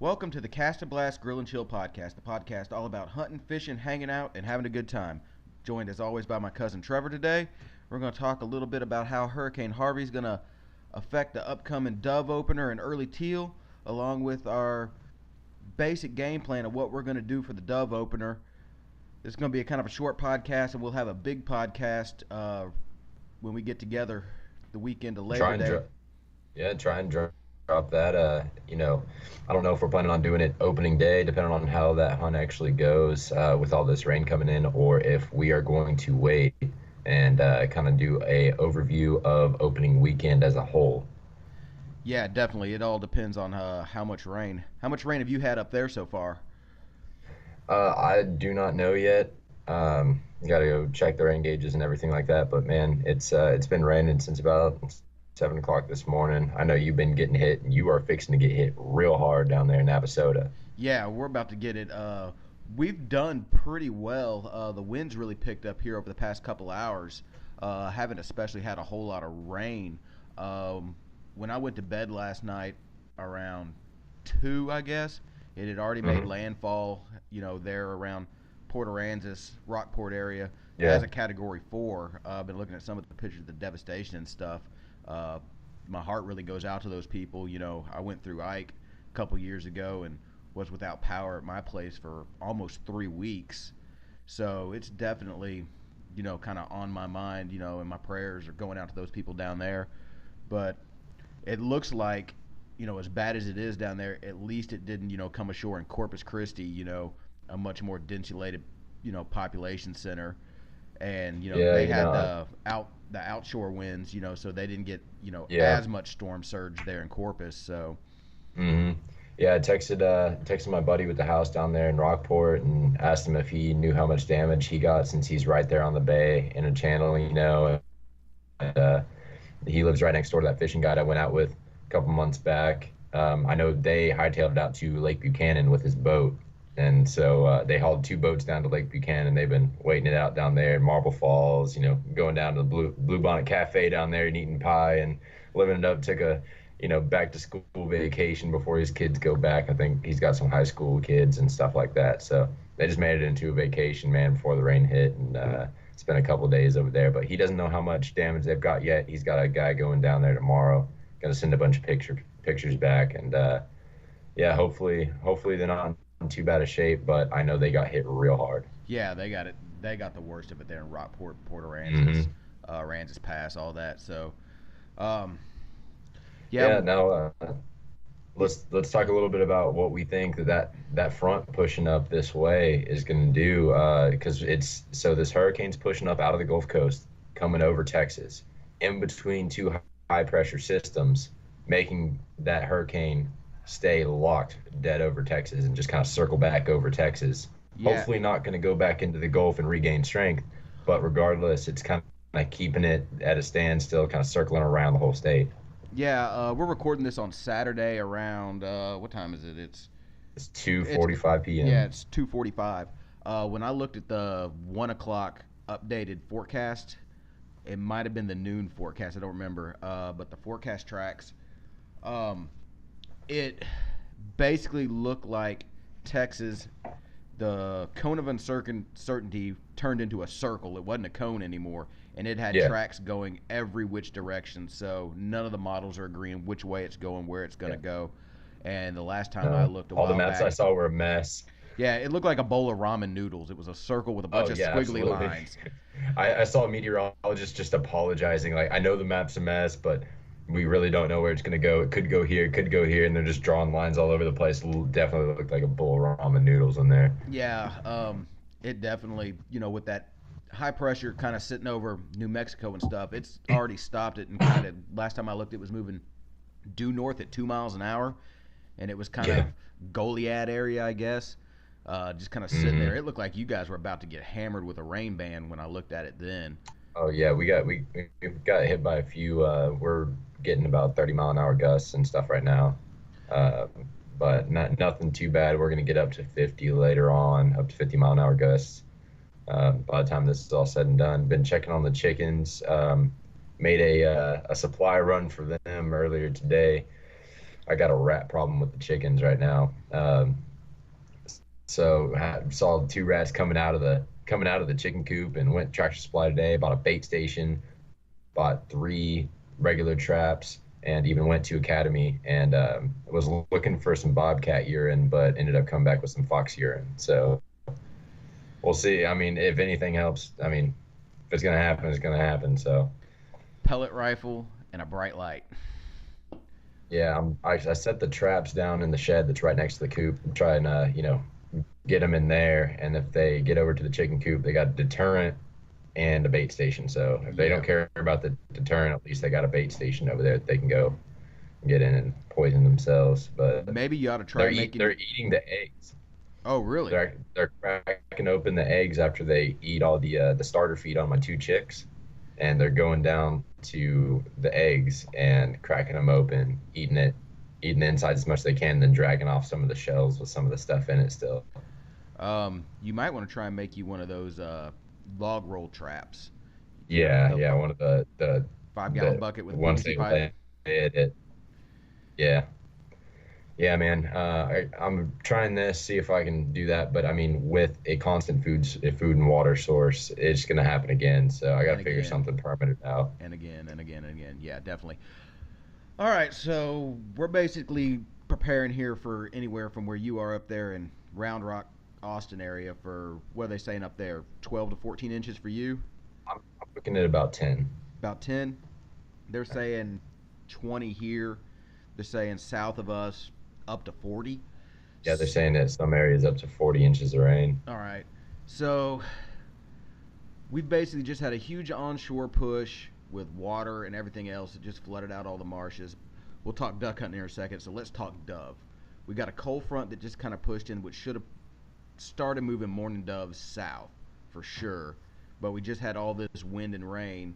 Welcome to the Cast and Blast Grill and Chill podcast, the podcast all about hunting, fishing, hanging out, and having a good time. Joined as always by my cousin Trevor today. We're going to talk a little bit about how Hurricane Harvey is going to affect the upcoming dove opener and early teal, along with our basic game plan of what we're going to do for the dove opener. This is going to be a kind of a short podcast, and we'll have a big podcast when we get together the weekend of Labor Day. Try and drop that. I don't know if we're planning on doing it opening day, depending on how that hunt actually goes with all this rain coming in, or if we are going to wait and kind of do a overview of opening weekend as a whole. Yeah, definitely. It all depends on how much rain. How much rain have you had up there so far? I do not know yet. Got to go check the rain gauges and everything like that. But man, it's been raining since about 7 o'clock this morning. I know you've been getting hit, and you are fixing to get hit real hard down there in Navasota. Yeah, we're about to get it. We've done pretty well. The wind's really picked up here over the past couple hours. Haven't especially had a whole lot of rain. When I went to bed last night around 2, I guess, it had already made landfall, there around Port Aransas, Rockport area. Yeah. As a Category 4. I've been looking at some of the pictures of the devastation and stuff. My heart really goes out to those people. I went through Ike a couple years ago and was without power at my place for almost 3 weeks. So it's definitely, kind of on my mind, and my prayers are going out to those people down there. But it looks like, as bad as it is down there, at least it didn't, come ashore in Corpus Christi, a much more densulated, population center. And, they had the outshore winds, so they didn't get, as much storm surge there in Corpus. So. Yeah, I texted my buddy with the house down there in Rockport and asked him if he knew how much damage he got, since he's right there on the bay in a channel, and he lives right next door to that fishing guide I went out with a couple months back. I know they hightailed out to Lake Buchanan with his boat. And so they hauled 2 boats down to Lake Buchanan. They've been waiting it out down there in Marble Falls, going down to the Blue Bonnet Cafe down there and eating pie and living it up. Took a, back to school vacation before his kids go back. I think he's got some high school kids and stuff like that. So they just made it into a vacation, man, before the rain hit, and spent a couple of days over there. But he doesn't know how much damage they've got yet. He's got a guy going down there tomorrow. Going to send a bunch of pictures back. And, hopefully they're not in too bad a shape, but I know they got hit real hard. Yeah, they got it. They got the worst of it there in Rockport, Port Aransas, Aransas Pass, all that. So, Now let's talk a little bit about what we think that front pushing up this way is going to do, because this hurricane's pushing up out of the Gulf Coast, coming over Texas, in between 2 high pressure systems, making that hurricane stay locked dead over Texas and just kind of circle back over Texas. Yeah. Hopefully not going to go back into the Gulf and regain strength, but regardless, it's kind of keeping it at a standstill, kind of circling around the whole state. Yeah, we're recording this on Saturday around, what time is it? It's 2:45 p.m. Yeah, it's 2:45. When I looked at the 1 o'clock updated forecast, it might have been the noon forecast, I don't remember, but the forecast tracks, it basically looked like Texas, the cone of uncertainty turned into a circle. It wasn't a cone anymore, and it had tracks going every which direction. So none of the models are agreeing which way it's going, where it's going to go. And the last time I looked a while all the maps back, I saw were a mess. Yeah, it looked like a bowl of ramen noodles. It was a circle with a bunch of squiggly absolutely. lines. I saw a meteorologist just apologizing, like, I know the map's a mess, but we really don't know where it's going to go. It could go here, and they're just drawing lines all over the place. It definitely looked like a bowl of ramen noodles in there. Yeah, it definitely, with that high pressure kind of sitting over New Mexico and stuff, it's already stopped it, and kind of, last time I looked, it was moving due north at 2 miles an hour, and it was kind of Goliad area, I guess, just kind of sitting there. It looked like you guys were about to get hammered with a rain band when I looked at it then. Oh yeah, we got hit by a few. We're getting about 30-mile-an-hour gusts and stuff right now, but nothing too bad. We're gonna get up to 50 later on, up to 50-mile-an-hour gusts. By the time this is all said and done, been checking on the chickens. Made a supply run for them earlier today. I got a rat problem with the chickens right now. So I saw two rats coming out of the chicken coop, and went tractor supply today. Bought a bait station, bought three regular traps, and even went to Academy and was looking for some bobcat urine, but ended up coming back with some fox urine. So we'll see. I mean, if anything helps, I mean, if it's gonna happen, it's gonna happen. So Pellet rifle and a bright light. yeah, I set the traps down in the shed that's right next to the coop, and try and get them in there. And if they get over to the chicken coop, they got a deterrent and a bait station. So if they Yeah. don't care about the deterrent, at least they got a bait station over there that they can go get in and poison themselves. But Maybe you ought to try they're making. eating the eggs. Oh, really? They're cracking open the eggs after they eat all the starter feed on my two chicks, and they're going down to the eggs and cracking them open, eating the insides as much as they can, then dragging off some of the shells with some of the stuff in it still. You might want to try and make you one of those log roll traps. You know, Yeah, the yeah, one of the 5 gallon bucket with a ones PVC they pipe. landed it. Yeah, yeah, man. I'm trying this, see if I can do that. But I mean, with a constant food and water source, it's gonna happen again. So I And gotta figure again, something permanent out. and again, and again, and again. Yeah, definitely. All right, so we're basically preparing here for anywhere from where you are up there in Round Rock, Austin area for what are they saying up there? 12 to 14 inches for you? I'm looking at about 10. About 10? They're saying 20 here. They're saying south of us up to 40. Yeah, they're saying that some areas up to 40 inches of rain. All right. So we've basically just had a huge onshore push with water and everything else. It just flooded out all the marshes. We'll talk duck hunting in a second. So let's talk dove. We got a cold front that just kind of pushed in, which should have started moving mourning doves south for sure. But we just had all this wind and rain,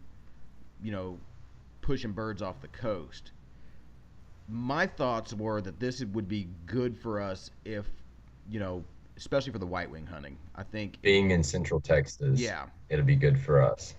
you know, pushing birds off the coast. My thoughts were that this would be good for us if, you know, especially for the white wing hunting. I think, Being in central Texas, yeah, it'll be good for us.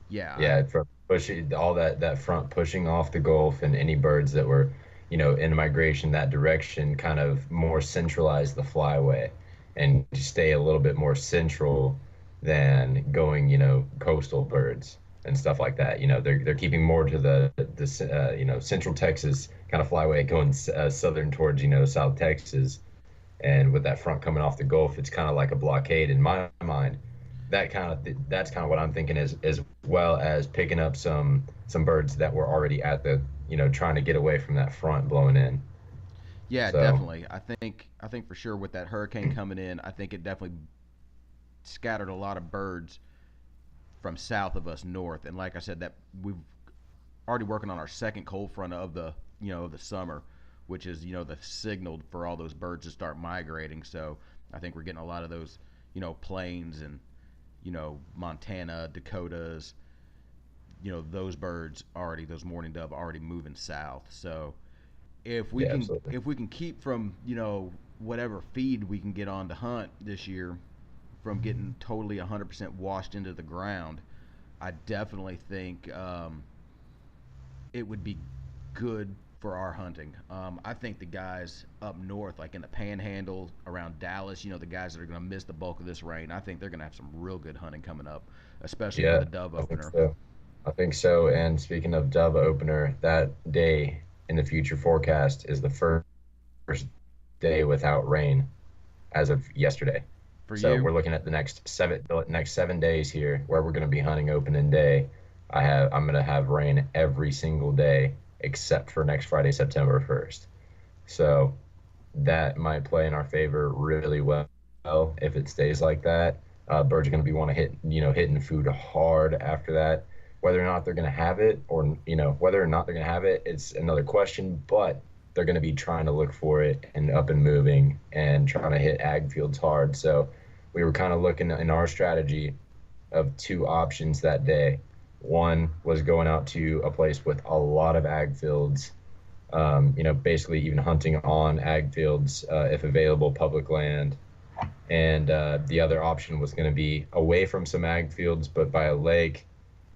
yeah, Yeah, for pushing all that front pushing off the Gulf, and any birds that were, in migration that direction, kind of more centralize the flyway and to stay a little bit more central than going, coastal birds and stuff like that. They're keeping more to the central Texas kind of flyway, going southern towards, South Texas. And with that front coming off the Gulf, it's kind of like a blockade in my mind. That's kind of what I'm thinking, as well as picking up some birds that were already at the, trying to get away from that front blowing in. yeah, So definitely. I think for sure with that hurricane coming in, I think it definitely scattered a lot of birds from south of us north. And like I said, that we've already working on our second cold front of the of the summer, which is the signal for all those birds to start migrating. So I think we're getting a lot of those plains and Montana, Dakotas, those birds already, those mourning dove already moving south. So if we yeah, can absolutely. if we can keep from whatever feed we can get on to hunt this year from getting totally 100% washed into the ground, I definitely think it would be good for our hunting. I think the guys up north, like in the Panhandle around Dallas, the guys that are going to miss the bulk of this rain, I think they're going to have some real good hunting coming up, especially for Yeah, the dove I think opener. so. I think so. And speaking of dove opener, that day in the future forecast is the first day without rain as of yesterday. For So you, we're looking at the next 7 days here, where we're going to be hunting opening day. I'm going to have rain every single day except for next Friday, September 1st. So that might play in our favor really well if it stays like that. Birds are going to be want to hitting food hard after that. Whether or not they're going to have it, or whether or not they're going to have it, it's another question. But they're going to be trying to look for it and up and moving and trying to hit ag fields hard. So we were kind of looking in our strategy of two options that day. One was going out to a place with a lot of ag fields, basically even hunting on ag fields, if available, public land. And the other option was going to be away from some ag fields, but by a lake,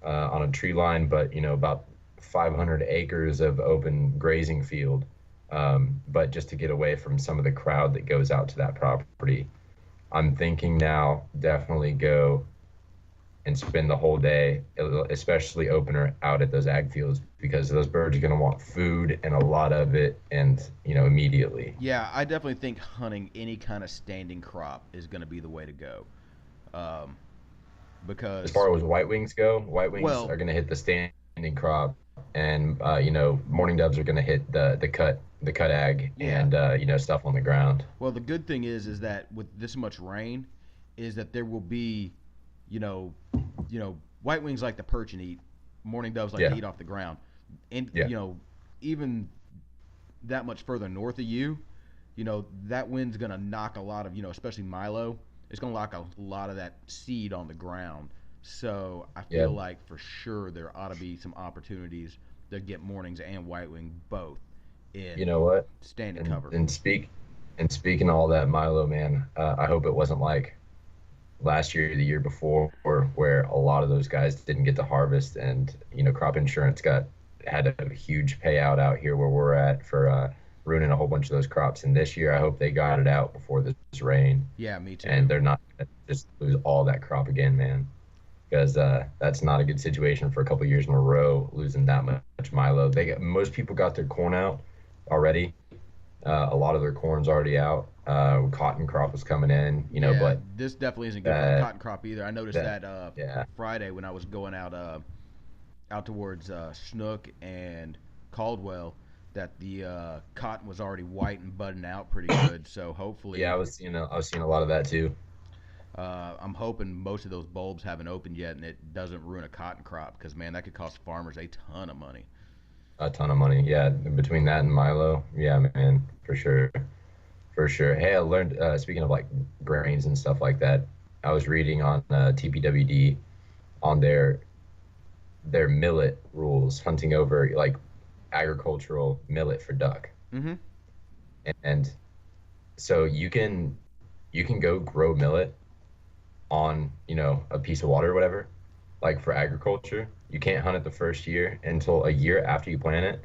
on a tree line, but about 500 acres of open grazing field. But just to get away from some of the crowd that goes out to that property, I'm thinking now definitely go and spend the whole day, especially opener out at those ag fields, because those birds are going to want food and a lot of it, and immediately. Yeah, I definitely think hunting any kind of standing crop is going to be the way to go. Um, As because, far as white wings go, white wings well, are going to hit the standing crop, and mourning doves are going to hit the cut ag, yeah. and stuff on the ground. Well, the good thing is that with this much rain, is that there will be, you know, white wings like to perch and eat, mourning doves like to Yeah, eat off the ground, and yeah, even that much further north of you, that wind's gonna knock a lot of, especially Milo. It's gonna knock a lot of that seed on the ground. So I yeah. feel like for sure there ought to be some opportunities to get mornings and white wing both You in know what? standing And cover. and speak and speaking of all that, Milo, man, I hope it wasn't like last year or the year before, where a lot of those guys didn't get to harvest, and crop insurance had a huge payout out here where we're at for ruining a whole bunch of those crops. And this year, I hope they got it out before this rain, Yeah, me and too. they're not gonna just lose all that crop again, man. Because that's not a good situation for a couple years in a row, losing that much Milo. Most people got their corn out already. A lot of their corn's already out. Cotton crop was coming in, Yeah, but this definitely isn't good for the that cotton crop either. I noticed that that yeah, Friday when I was going out towards Snook and Caldwell, that the cotton was already white and budding out pretty good. So yeah, hopefully, I was seeing a lot of that too. I'm hoping most of those bulbs haven't opened yet and it doesn't ruin a cotton crop because man, that could cost farmers a ton of money. A ton of money. Yeah, between that and Milo, yeah, man, for sure, for sure. Hey, I learned. Speaking of like grains and stuff like that, I was reading on TPWD on their millet rules, hunting over like agricultural millet for duck, Mm-hmm. and so you can go grow millet on a piece of water or whatever, like for agriculture. You can't hunt it the first year until a year after you plant it,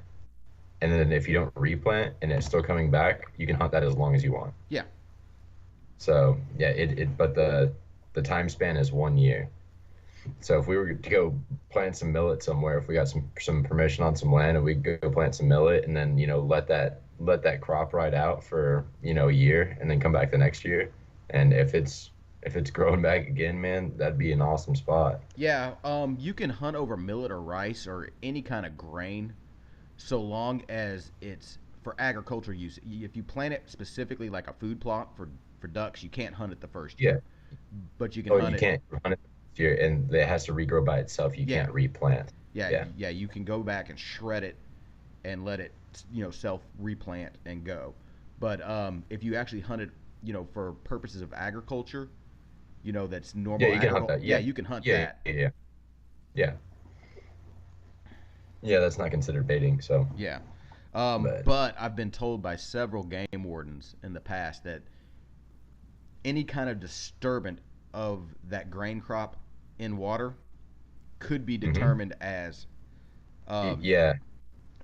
and then if you don't replant and it's still coming back, you can hunt that as long as you want. Yeah. So yeah, but the time span is 1 year. So if we were to go plant some millet somewhere, if we got some permission on some land, and we go plant some millet, and then let that crop ride out for a year, and then come back the next year, and if it's growing back again, man, that'd be an awesome spot. Yeah. You can hunt over millet or rice or any kind of grain so long as it's for agricultural use. If you plant it specifically like a food plot for ducks, you can't hunt it the first Yeah. year, but you can Oh, hunt you it. can't hunt it this year, and it has to regrow by itself. You Yeah, can't replant. yeah, Yeah. yeah. You can go back and shred it and let it, self replant and go. But if you actually hunt it, for purposes of agriculture, that's Yeah, normal you can hunt agriculture. that. Yeah, Yeah. you can hunt Yeah. that. Yeah. Yeah. Yeah. Yeah, that's not considered baiting. So, Yeah. but But I've been told by several game wardens in the past that any kind of disturbance of that grain crop in water could be hmm determined as, um, yeah,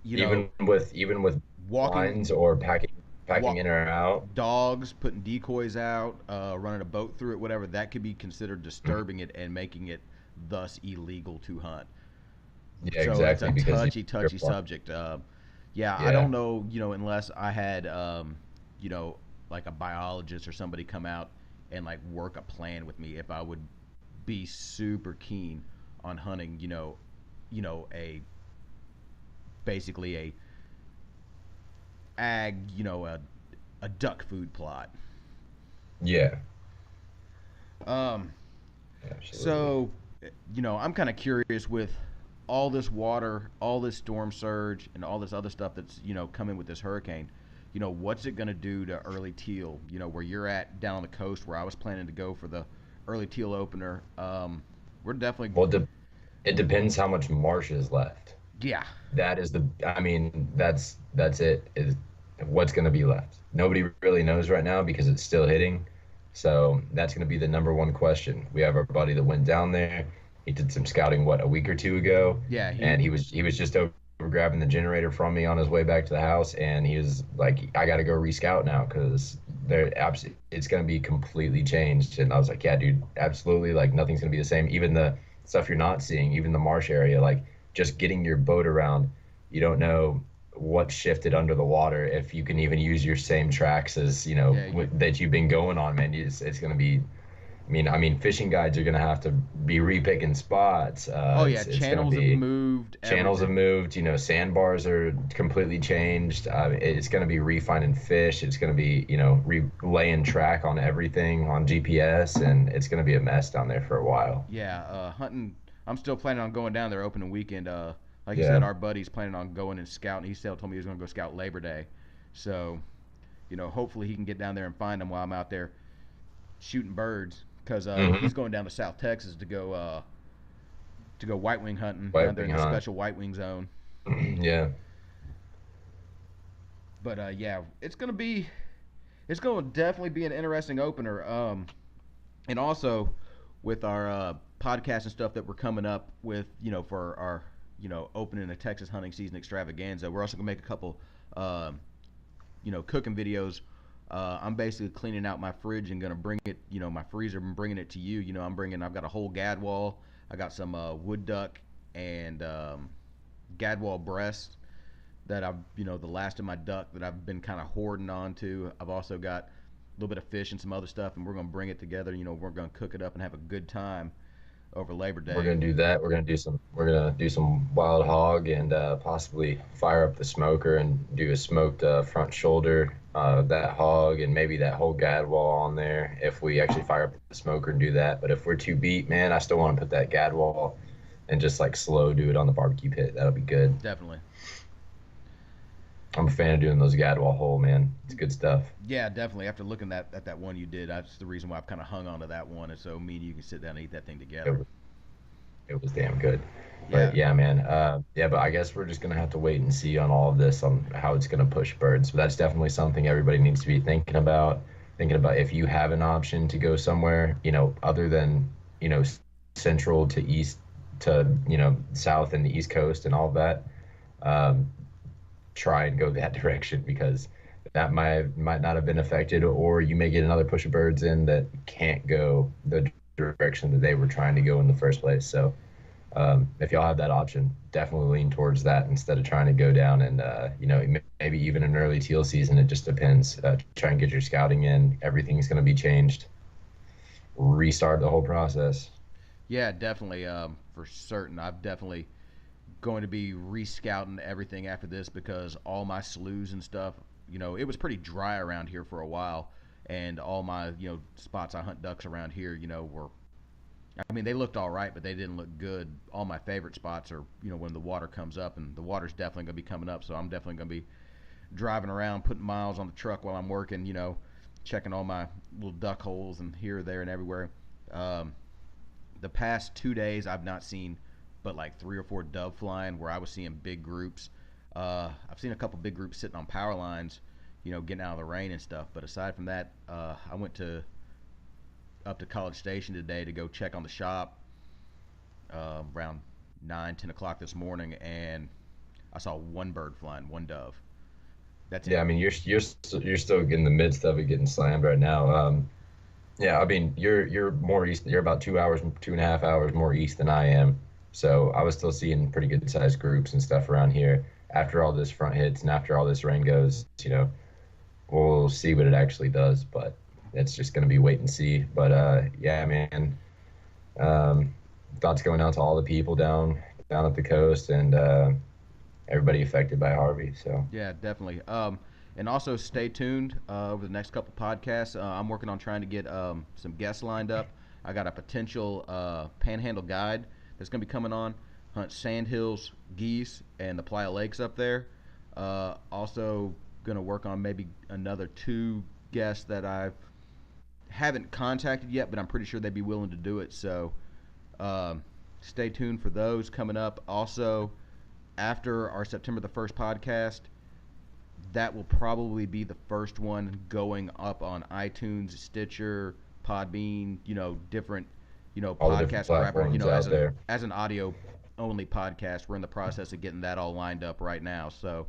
you know, even with walking, lines or packing walk, in or out. dogs putting decoys out, running a boat through it, whatever. That could be considered Mhm. disturbing it and making it thus illegal to hunt. Yeah, So that's a exactly. Because you're touchy subject. Yeah, I yeah, don't know, unless I had, you know, like a biologist or somebody come out and like work a plan with me, if I would be super keen on hunting, a basically a ag, a duck food plot. yeah, Um, absolutely. so, I'm kind of curious with all this water, all this storm surge, and all this other stuff that's coming with this hurricane. What's it going to do to early teal? Where you're at down the coast, where I was planning to go for the early teal opener. We're definitely, Well, it depends how much marsh is left. yeah, That is I mean, that's it. Is what's going to be left. Nobody really knows right now because it's still hitting. So that's going to be the number one question. We have our buddy that went down there. He did some scouting, what, a week or two ago, yeah. and he was just over grabbing the generator from me on his way back to the house, and he was like, "I got to go rescout now because it's going to be completely changed." And I was like, "Yeah, dude, absolutely. Like nothing's going to be the same. Even the stuff you're not seeing, even the marsh area, like just getting your boat around, you don't know what shifted under the water if you can even use your same tracks as Yeah, that you've been going on, man. It's going to be I mean, fishing guides are going to have to be repicking spots. oh yeah, It's going to channels have be moved, channels have everything. moved. Sandbars are completely changed. It's going to be refinding fish. It's going to be laying track on everything on GPS, and it's going to be a mess down there for a while. Yeah, hunting. I'm still planning on going down there opening weekend. Like you said, Yeah, our buddy's planning on going and scouting. He still told me he was going to go scout Labor Day, so hopefully he can get down there and find them while I'm out there shooting birds. Because he's hmm going down to South Texas to go white wing hunting down white there in wing the hunt. special white wing zone. Yeah, But yeah, it's gonna definitely be an interesting opener. And also with our podcast and stuff that we're coming up with, for our opening the Texas hunting season extravaganza, we're also gonna make a couple cooking videos. I'm basically cleaning out my fridge and gonna bring it, my freezer, and bringing it to you. I've got a whole gadwall. I got some wood duck and gadwall breast that the last of my duck that I've been kind of hoarding on to. I've also got a little bit of fish and some other stuff, and we're gonna bring it together. We're gonna cook it up and have a good time over Labor we're Day. gonna do that. We're gonna do some wild hog and possibly fire up the smoker and do a smoked front shoulder that hog and maybe that whole gadwall on there if we actually fire up the smoker and do that. But if we're too beat, man, I still want to put that gadwall and just like slow do it on the barbecue pit. That'll be good. Definitely. I'm a fan of doing those gadwall whole, man. It's good stuff. Yeah, definitely. After looking at that one you did, that's the reason why I've kind of hung on to that one, and so me and you can sit down and eat that thing It together. was, it was damn good. But Yeah, yeah, man. Yeah, but I guess we're just gonna have to wait and see on all of this on how it's gonna push birds. But that's definitely something everybody needs to be thinking about. Thinking about if you have an option to go somewhere, other than central to east to south and the east coast and all of that. Um, Try and go that direction because that might not have been affected, or you may get another push of birds in that can't go the direction that they were trying to go in the first place. So if y'all have that option, definitely lean towards that instead of trying to go down and maybe even an early teal season. It just depends. Try and get your scouting in. Everything's going to be changed. Restart the whole process. yeah, definitely. For certain, I've definitely going to be rescouting everything after this because all my sloughs and stuff, it was pretty dry around here for a while, and all my spots I hunt ducks around here, were. I mean, they looked all right, but they didn't look good. All my favorite spots are, when the water comes up, and the water's definitely going to be coming up. So I'm definitely going to be driving around, putting miles on the truck while I'm working. Checking all my little duck holes and here, there, and everywhere. Um, the past 2 days, I've not seen but like 3 or 4 dove flying where I was seeing big groups. I've seen a couple big groups sitting on power lines, getting out of the rain and stuff. But aside from that, I went to up to College Station today to go check on the shop around 9, 10 o'clock this morning, and I saw one bird flying, one dove. That's Yeah, it. I mean you're still in the midst of it getting slammed right now. Yeah, I mean you're more east. You're about 2 hours, 2.5 hours more east than I am. So I was still seeing pretty good sized groups and stuff around here. After all this front hits and after all this rain goes, we'll see what it actually does. But it's just gonna be wait and see. But yeah, man. Um, Thoughts going out to all the people down at the coast and everybody affected by Harvey. So Yeah, definitely. And also stay tuned over the next couple podcasts. I'm working on trying to get some guests lined up. I got a potential panhandle guide that's going to be coming on, hunt sandhills, geese, and the Playa Lakes up there. Also going to work on maybe another 2 guests that I haven't contacted yet, but I'm pretty sure they'd be willing to do it. So um, stay tuned for those coming up. Also, after our September the 1st podcast, that will probably be the first one going up on iTunes, Stitcher, Podbean, different, all the different podcast wrapper, platforms out there. as an audio only podcast. We're in the process of getting that all lined up right now. So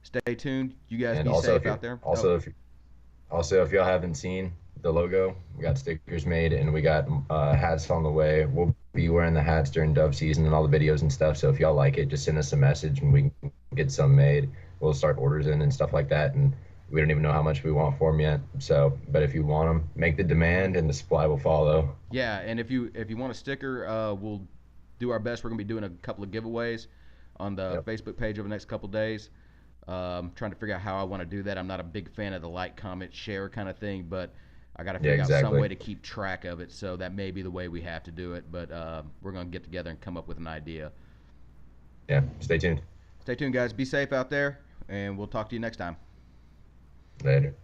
stay tuned. You guys And be also, safe if you out there. Oh, also if also if y'all haven't seen the logo, we got stickers made and we got hats on the way. We'll be wearing the hats during dove season and all the videos and stuff. So if y'all like it, just send us a message and we can get some made. We'll start orders in and stuff like that. And we don't even know how much we want for them yet. So, but if you want them, make the demand and the supply will follow. yeah. And if you want a sticker, we'll do our best. We're gonna be doing a couple of giveaways on the Yep. Facebook page over the next couple of days. Trying to figure out how I want to do that. I'm not a big fan of the like, comment, share kind of thing, but I got to Yeah, figure out some exactly. way to keep track of it. So that may be the way we have to do it. But we're going to get together and come up with an idea. Yeah. Stay tuned. Stay tuned, guys. Be safe out there, and we'll talk to you next time. Later.